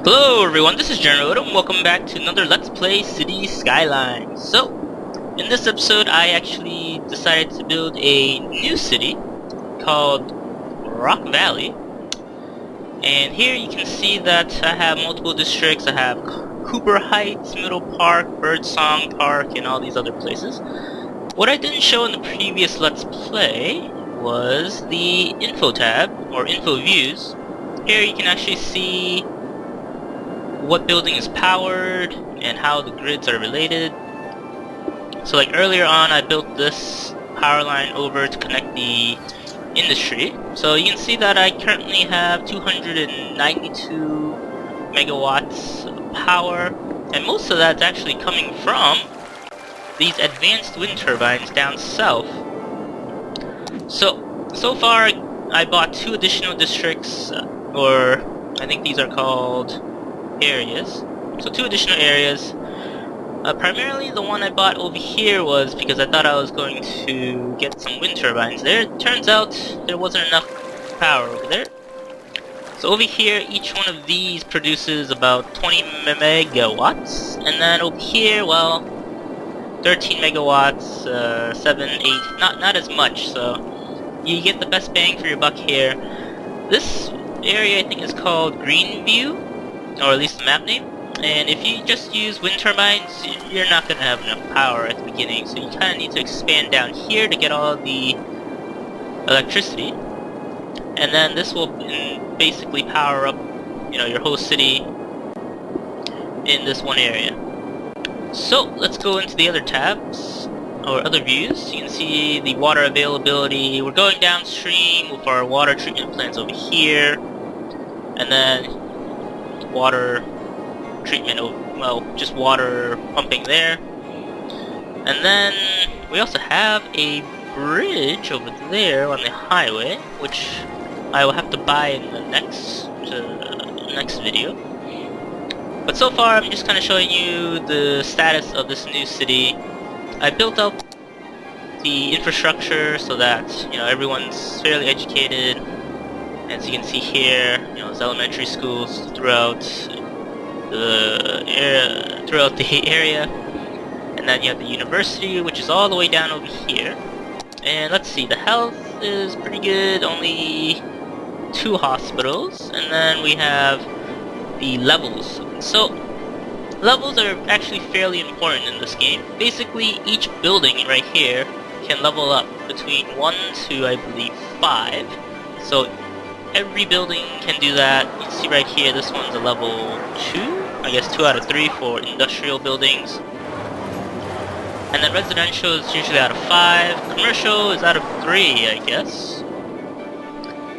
Hello everyone, this is Renewable and welcome back to another Let's Play Cities Skylines. So, in this episode I actually decided to build a new city called Rockvalley. And here you can see that I have multiple districts. I have Cooper Heights, Middle Park, Birdsong Park, and all these other places. What I didn't show in the previous Let's Play was the info tab, or info views. Here you can actually see what building is powered and how the grids are related. So like earlier on I built this power line over to connect the industry. So you can see that I currently have 292 megawatts of power, and most of that's actually coming from these advanced wind turbines down south. So far I bought 2 additional districts, or I think these are called areas. So 2 additional areas. Primarily the one I bought over here was because I thought I was going to get some wind turbines there. It turns out there wasn't enough power over there. So over here each one of these produces about 20 megawatts, and then over here, well, 13 megawatts, 7, 8, not as much, so you get the best bang for your buck here. This area I think is called Greenview, or at least the map name, and if you just use wind turbines, you're not going to have enough power at the beginning, so you kind of need to expand down here to get all the electricity, and then this will basically power up, your whole city in this one area. So let's go into the other tabs, or other views. You can see the water availability. We're going downstream with our water treatment plants over here, and then water treatment, well, just water pumping there. And then we also have a bridge over there on the highway, which I will have to buy in the next video. But so far I'm just kind of showing you the status of this new city. I built up the infrastructure so that everyone's fairly educated. As you can see here, there's elementary schools throughout the area, and then you have the university, which is all the way down over here. And let's see, the health is pretty good, only 2 hospitals, and then we have the levels. So levels are actually fairly important in this game. Basically, each building right here can level up between 1 to, I believe, 5. So every building can do that. You can see right here, this one's a level 2, I guess 2 out of 3 for industrial buildings. And then residential is usually out of 5, commercial is out of 3, I guess.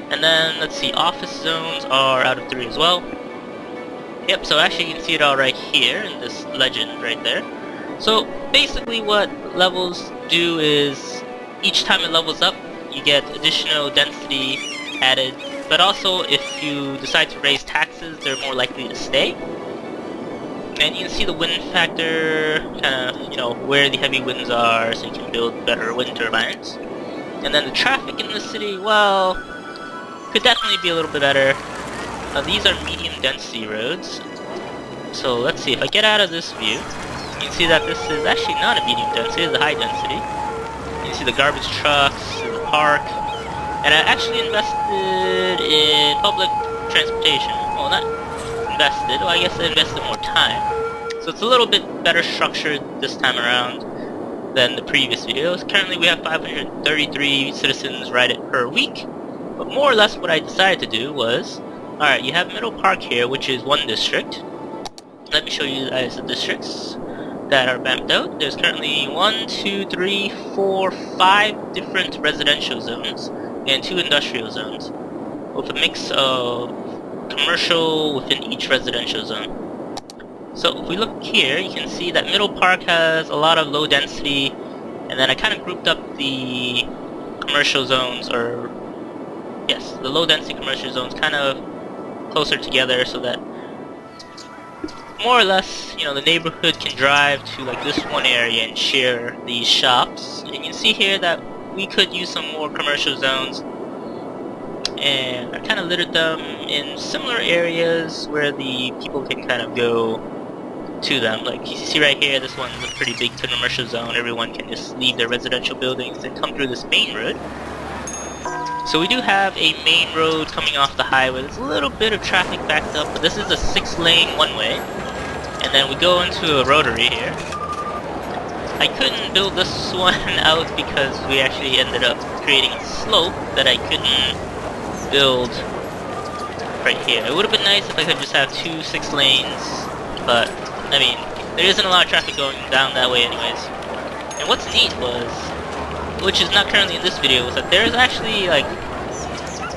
And then, let's see, office zones are out of 3 as well. Yep, so actually you can see it all right here in this legend right there. So basically what levels do is, each time it levels up, you get additional density added. But also, if you decide to raise taxes, they're more likely to stay. And you can see the wind factor, kind of, where the heavy winds are, so you can build better wind turbines. And then the traffic in the city, well, could definitely be a little bit better. These are medium density roads. So let's see, if I get out of this view, you can see that this is actually not a medium density, it's a high density. You can see the garbage trucks, the park. And I actually invested in public transportation. Well, not invested, well, I guess I invested more time. So it's a little bit better structured this time around than the previous videos. Currently we have 533 citizens ride it per week. But more or less what I decided to do was, alright, you have Middle Park here, which is 1 district. Let me show you guys the districts that are mapped out. There's currently 1, 2, 3, 4, 5 different residential zones and 2 industrial zones, with a mix of commercial within each residential zone. So if we look here, you can see that Middle Park has a lot of low density, and then I kind of grouped up the commercial zones, or yes, the low density commercial zones kind of closer together so that more or less, the neighborhood can drive to like this one area and share these shops. And you can see here that we could use some more commercial zones. and I kind of littered them in similar areas where the people can kind of go to them. Like you see right here, this one's a pretty big commercial zone. Everyone can just leave their residential buildings and come through this main road. So we do have a main road coming off the highway. There's a little bit of traffic backed up, but this is a 6-lane one-way. And then we go into a rotary here. I couldn't build this one out because we actually ended up creating a slope that I couldn't build right here. It would have been nice if I could just have 2 6 lanes, but I mean, there isn't a lot of traffic going down that way anyways. And what's neat was, which is not currently in this video, was that there's actually like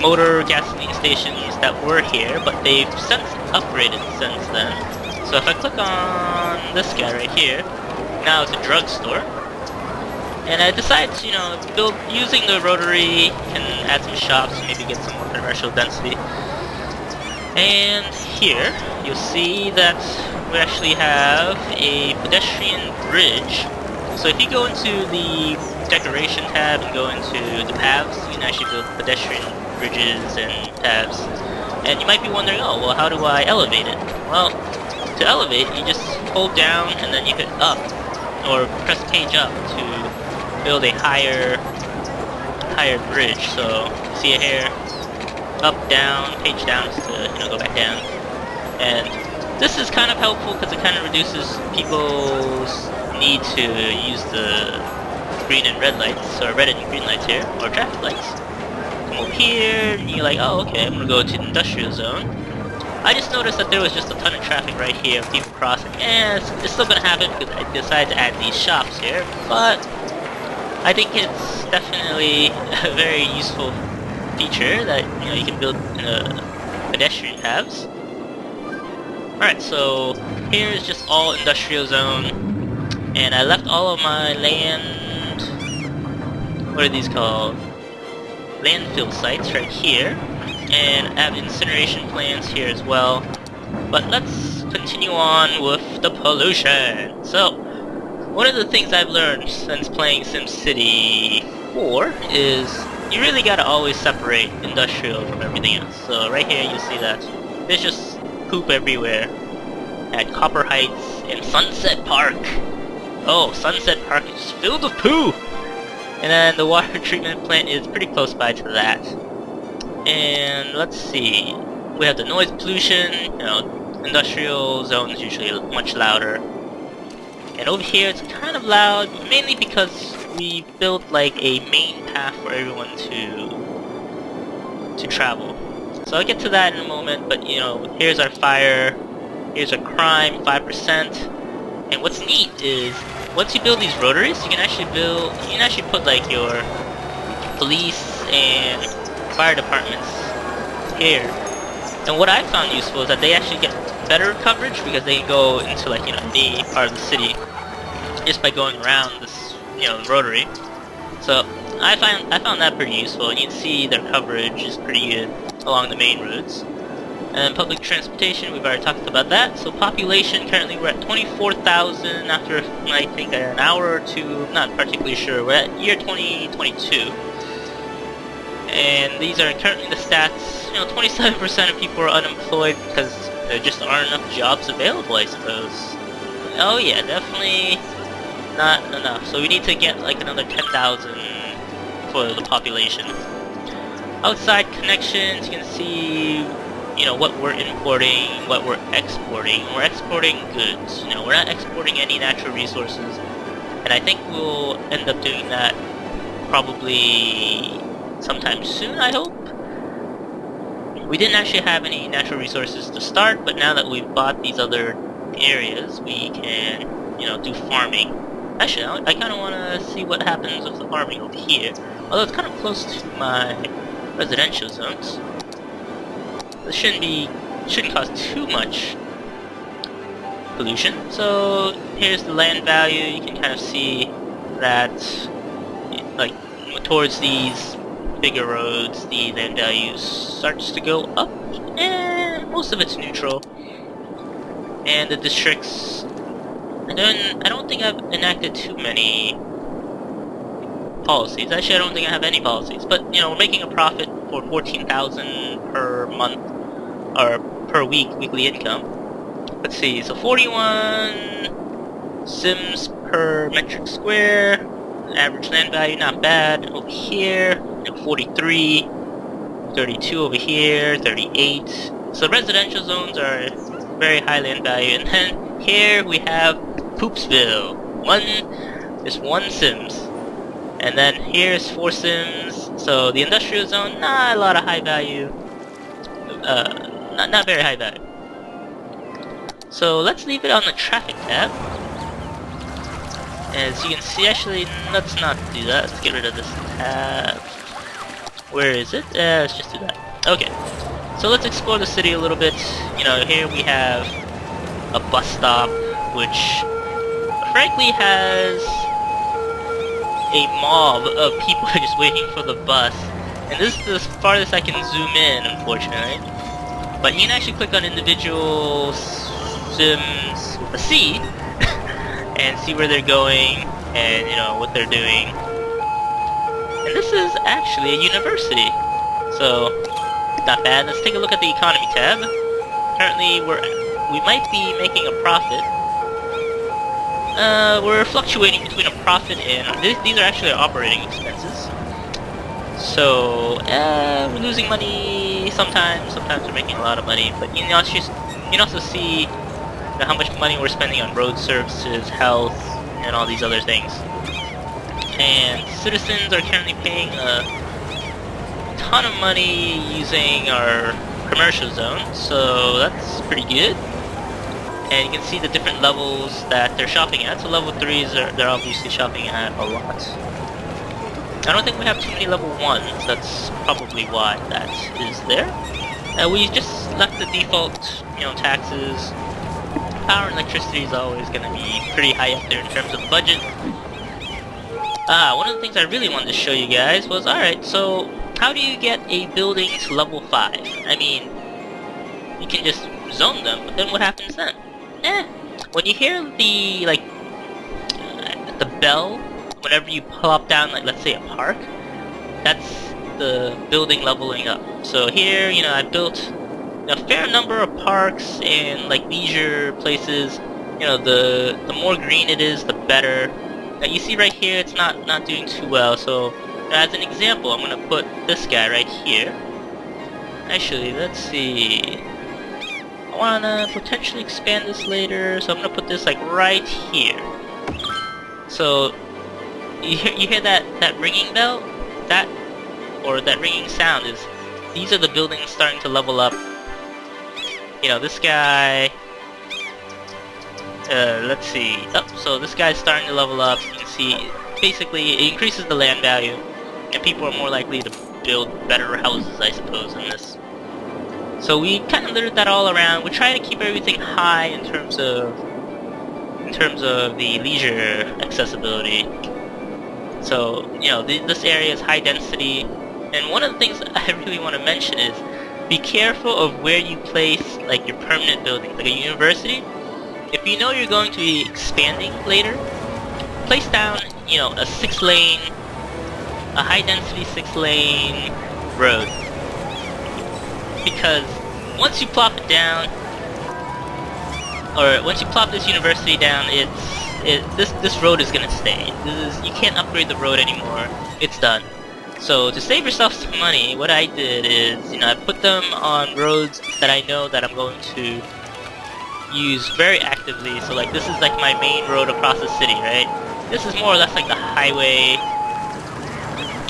motor gasoline stations that were here, but they've since upgraded since then. So if I click on this guy right here, now it's a drugstore. And I decided to, you know, build using the rotary and add some shops, maybe get some more commercial density. And here you'll see that we actually have a pedestrian bridge. So if you go into the decoration tab and go into the paths, you can actually build pedestrian bridges and paths. And you might be wondering, oh, well, how do I elevate it? Well, to elevate, you just hold down and then you hit up, or press page up to build a higher bridge. So see it here, up, down, page down is to, you know, go back down. And this is kind of helpful because it kind of reduces people's need to use the green and red lights, or red and green lights here, or traffic lights. Come over here, and you're like, oh, okay, I'm gonna go to the industrial zone. I just noticed that there was just a ton of traffic right here, people crossing, and it's still gonna happen because I decided to add these shops here, but I think it's definitely a very useful feature that, you know, you can build pedestrian paths. Alright, so here is just all industrial zone, and I left all of my land, what are these called? Landfill sites right here, and I have incineration plants here as well. But let's continue on with the pollution. So, one of the things I've learned since playing SimCity 4 is you really gotta always separate industrial from everything else. So right here you see that there's just poop everywhere at Copper Heights and Sunset Park. Oh, Sunset Park is filled with poo! And then the water treatment plant is pretty close by to that. And let's see, we have the noise pollution, you know, industrial zones usually much louder. And over here it's kind of loud, mainly because we built like a main path for everyone to travel. So I'll get to that in a moment, but you know, here's our fire, here's our crime, 5%. And what's neat is, once you build these rotaries, you can actually put like your police and fire departments here. And what I found useful is that they actually get better coverage because they go into like, you know, any part of the city just by going around this, you know, rotary. So I found that pretty useful, and you can see their coverage is pretty good along the main roads. And public transportation, we've already talked about that. So population, currently we're at 24,000 after, I think, an hour or two, not particularly sure. We're at year 2022. And these are currently the stats. You know, 27% of people are unemployed because there just aren't enough jobs available, I suppose. Oh yeah, definitely not enough. So we need to get like another 10,000 for the population. Outside connections, you can see, you know, what we're importing, what we're exporting. We're exporting goods, you know, we're not exporting any natural resources. And I think we'll end up doing that probably sometime soon, I hope. We didn't actually have any natural resources to start, but now that we've bought these other areas, we can, you know, do farming. Actually, I kind of want to see what happens with the farming over here. Although it's kind of close to my residential zones. This shouldn't cause too much pollution. So here's the land value. You can kind of see that, like, towards these bigger roads, the land value starts to go up, and most of it's neutral. And the districts, and then I don't think I've enacted too many policies. Actually, I don't think I have any policies. But, you know, we're making a profit for 14,000 per month, or per week, weekly income. Let's see, so 41 sims per metric square. Average land value, not bad. Over here, 43, 32 over here, 38. So residential zones are very high land value. And then here we have Poopsville. Just one sims. And then here's 4 sims. So the industrial zone, not a lot of high value. Not very high value. So let's leave it on the traffic tab. As you can see, actually, let's not do that. Let's get rid of this tab. Where is it? Let's just do that. Okay. So let's explore the city a little bit. You know, here we have a bus stop, which frankly has a mob of people just waiting for the bus. And this is the farthest I can zoom in, unfortunately. But you can actually click on individual sims with a C and see where they're going and, you know, what they're doing. And this is actually a university, so not bad. Let's take a look at the economy tab. Currently, we might be making a profit. We're fluctuating between a profit and these are actually our operating expenses. So we're losing money sometimes. Sometimes we're making a lot of money. But you can also see how much money we're spending on road services, health, and all these other things. And citizens are currently paying a ton of money using our commercial zone, so that's pretty good. And you can see the different levels that they're shopping at. So level 3s, they're obviously shopping at a lot. I don't think we have too many level 1s, that's probably why that is there. We just left the default, you know, taxes. Power and electricity is always going to be pretty high up there in terms of the budget. One of the things I really wanted to show you guys was, alright, so how do you get a building to level 5? I mean, you can just zone them, but then what happens then? When you hear the, like, the bell, whenever you plop down, like, let's say a park, that's the building leveling up. So here, you know, I built a fair number of parks and like leisure places. You know, the more green it is, the better. Now you see right here, it's not doing too well. So as an example, I'm gonna put this guy right here. Actually, let's see. I wanna potentially expand this later, so I'm gonna put this like right here. So you hear that ringing bell? That ringing sound is, these are the buildings starting to level up. You know, this guy, let's see, so this guy's starting to level up. You can see, basically, it increases the land value, and people are more likely to build better houses, I suppose, in this. So we kind of littered that all around. We're trying to keep everything high in terms of the leisure accessibility. So, you know, this area is high density, and one of the things I really want to mention is, be careful of where you place like your permanent buildings, like a university. If you know you're going to be expanding later, place down, you know, a 6-lane, a high-density 6-lane road. Because once you plop it down, or once you plop this university down, this road is gonna stay. You can't upgrade the road anymore. It's done. So to save yourself some money, what I did is, you know, I put them on roads that I know that I'm going to use very actively. So like this is like my main road across the city, right? This is more or less like the highway,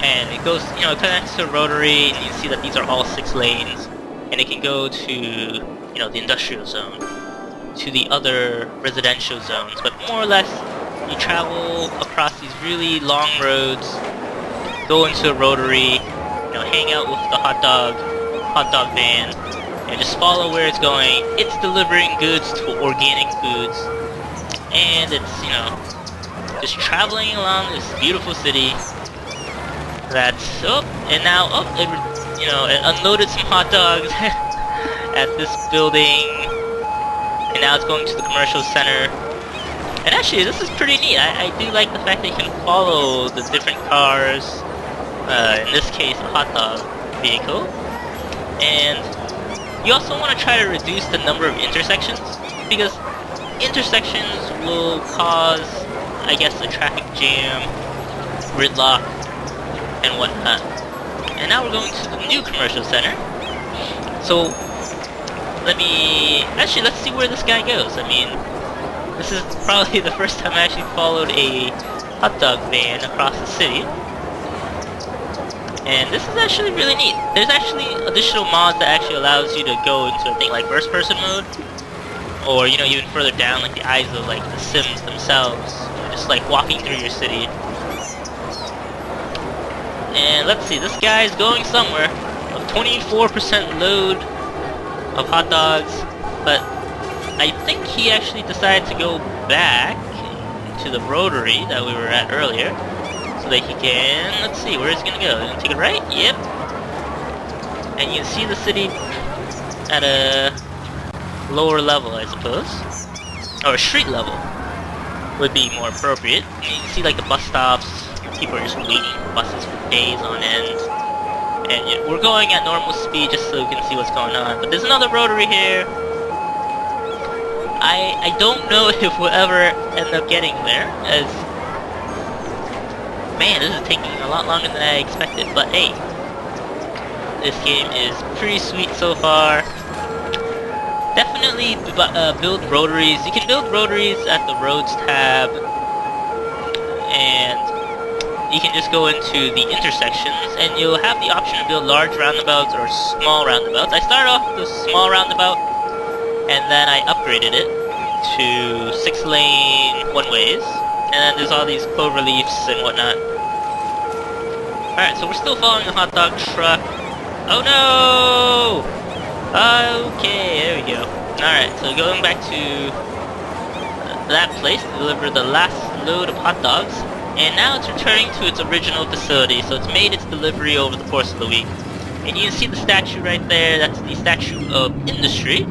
and it goes, you know, it connects to a rotary, and you see that these are all 6 lanes, and it can go to, you know, the industrial zone, to the other residential zones. But more or less, you travel across these really long roads, go into a rotary, you know, hang out with the hot dog van, and just follow where it's going. It's delivering goods to organic foods, and it's, you know, just traveling along this beautiful city. That's, and now, it, you know, it unloaded some hot dogs at this building, and now it's going to the commercial center. And actually, this is pretty neat. I do like the fact that you can follow the different cars. In this case, a hot dog vehicle. And you also want to try to reduce the number of intersections, because intersections will cause, I guess, a traffic jam, gridlock, and whatnot. And now we're going to the new commercial center. So, let's see where this guy goes. I mean, this is probably the first time I actually followed a hot dog van across the city. And this is actually really neat. There's actually additional mods that actually allows you to go into a thing like first person mode. Or, you know, even further down, like the eyes of like the Sims themselves. Just like walking through your city. And let's see, this guy is going somewhere. A 24% load of hot dogs. But I think he actually decided to go back to the rotary that we were at earlier. So that he can, let's see, where is he gonna go? Gonna take it right? Yep. And you can see the city at a lower level, I suppose. Or street level would be more appropriate. And you can see like the bus stops, people are just waiting for buses for days on end. And you know, we're going at normal speed just so we can see what's going on. But there's another rotary here. I don't know if we'll ever end up getting there, as man, this is taking a lot longer than I expected, but hey, this game is pretty sweet so far. Definitely build rotaries. You can build rotaries at the roads tab, and you can just go into the intersections, and you'll have the option to build large roundabouts or small roundabouts. I started off with a small roundabout, and then I upgraded it to 6-lane one-ways, and then there's all these clover leaves and whatnot. Alright, so we're still following the hot dog truck. Oh no! Okay, there we go. Alright, so going back to that place to deliver the last load of hot dogs. And now it's returning to its original facility, so it's made its delivery over the course of the week. And you can see the statue right there, that's the Statue of Industry,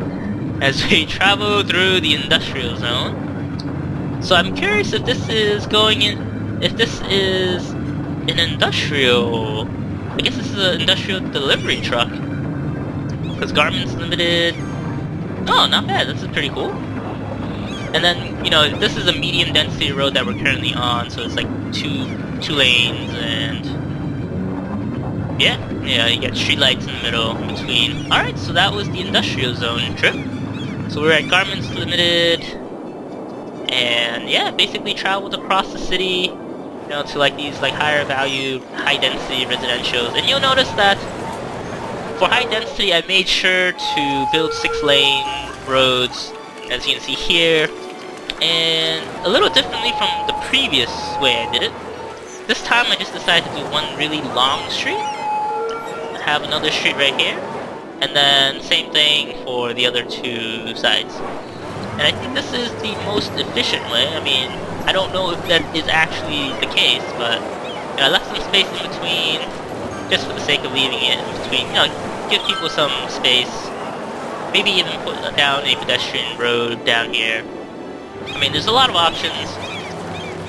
as we travel through the industrial zone. So I'm curious if this is going in, if this is an industrial, I guess this is an industrial delivery truck. Because Garments Limited, oh, not bad, this is pretty cool. And then, you know, this is a medium density road that we're currently on, so it's like two lanes, and yeah, you get streetlights in the middle, in between. Alright, so that was the industrial zone trip. So we're at Garments Limited, and yeah, basically traveled across the city, you know, to like these like higher value, high density residentials. And you'll notice that for high density, I made sure to build 6-lane roads, as you can see here, and a little differently from the previous way I did it. This time I just decided to do one really long street, have another street right here, and then same thing for the other two sides. And I think this is the most efficient way. I mean, I don't know if that is actually the case, but you know, I left some space in between, just for the sake of leaving it in between, you know, give people some space. Maybe even put down a pedestrian road down here. I mean, there's a lot of options.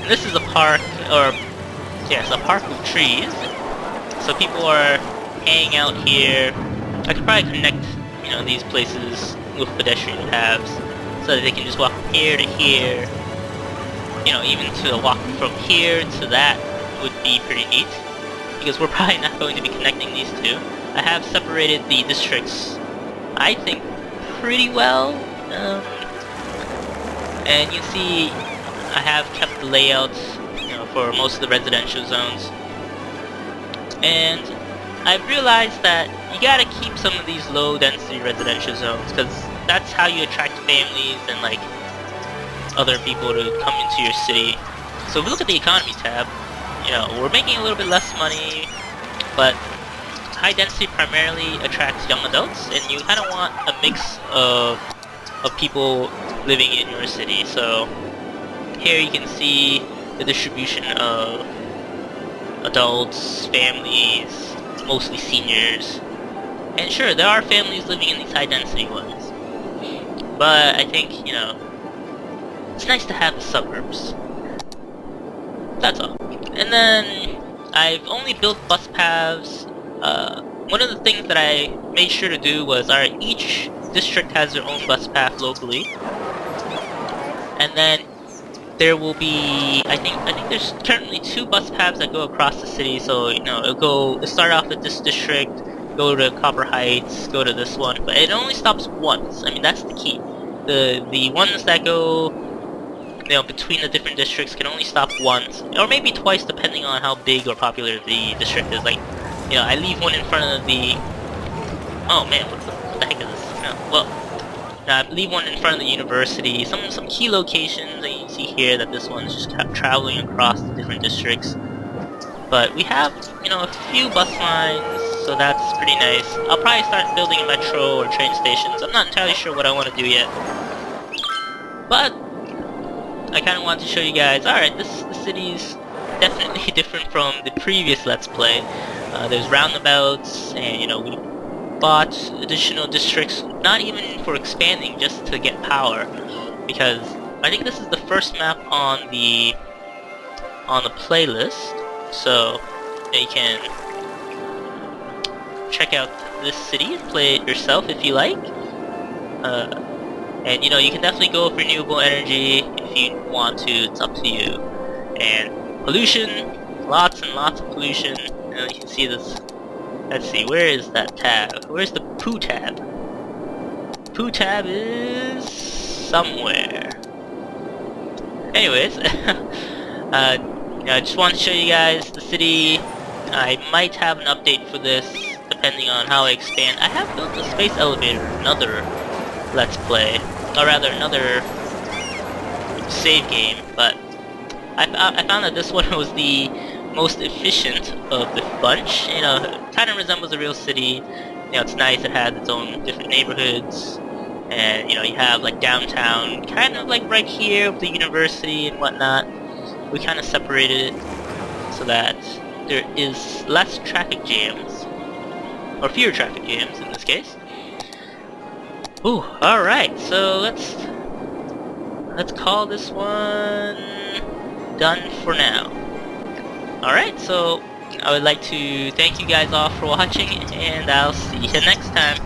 And this is a park, or yes, a park with trees. So people are hanging out here. I could probably connect, you know, these places with pedestrian paths, so that they can just walk from here to here. You know, even to walk from here to that would be pretty neat, because we're probably not going to be connecting these two. I have separated the districts, I think, pretty well, and you see I have kept the layout, you know, for most of the residential zones. And I've realized that you gotta keep some of these low density residential zones, because that's how you attract families and like other people to come into your city. So if we look at the economy tab, you know, we're making a little bit less money, but high density primarily attracts young adults, and you kind of want a mix of people living in your city. So here you can see the distribution of adults, families, mostly seniors, and sure, there are families living in these high density ones, but I think, you know, it's nice to have the suburbs. That's all. And then I've only built bus paths. One of the things that I made sure to do was, alright, each district has their own bus path locally. And then there will be, I think there's currently 2 bus paths that go across the city. So, you know, it'll start off at this district, go to Copper Heights, go to this one, but it only stops once. I mean, that's the key. The ones that go, you know, between the different districts can only stop once, or maybe twice, depending on how big or popular the district is. Like, you know, I leave one in front of the... Oh man, what the heck is this? No, well, I leave one in front of the university. Some key locations that you see here that this one's just traveling across the different districts. But we have, you know, a few bus lines, so that's pretty nice. I'll probably start building a metro or train stations. I'm not entirely sure what I want to do yet, but I kind of want to show you guys. Alright, the city's definitely different from the previous Let's Play. There's roundabouts, and, you know, we bought additional districts, not even for expanding, just to get power, because I think this is the first map on the playlist, so you can check out this city and play it yourself if you like. And, you know, you can definitely go with renewable energy if you want to. It's up to you. And pollution, lots and lots of pollution. You know, you can see this. Let's see, where is that tab? Where's the poo tab? Poo tab is somewhere. Anyways, I just want to show you guys the city. I might have an update for this depending on how I expand. I have built a space elevator, another Let's Play, or rather another save game, but I found that this one was the most efficient of the bunch. You know, it kind of resembles a real city. You know, it's nice. It has its own different neighborhoods, and, you know, you have like downtown, kind of like right here with the university and whatnot. We kind of separated it so that there is less traffic jams, or fewer traffic jams in this case. Ooh, alright, so let's call this one done for now. Alright, so I would like to thank you guys all for watching, and I'll see you next time.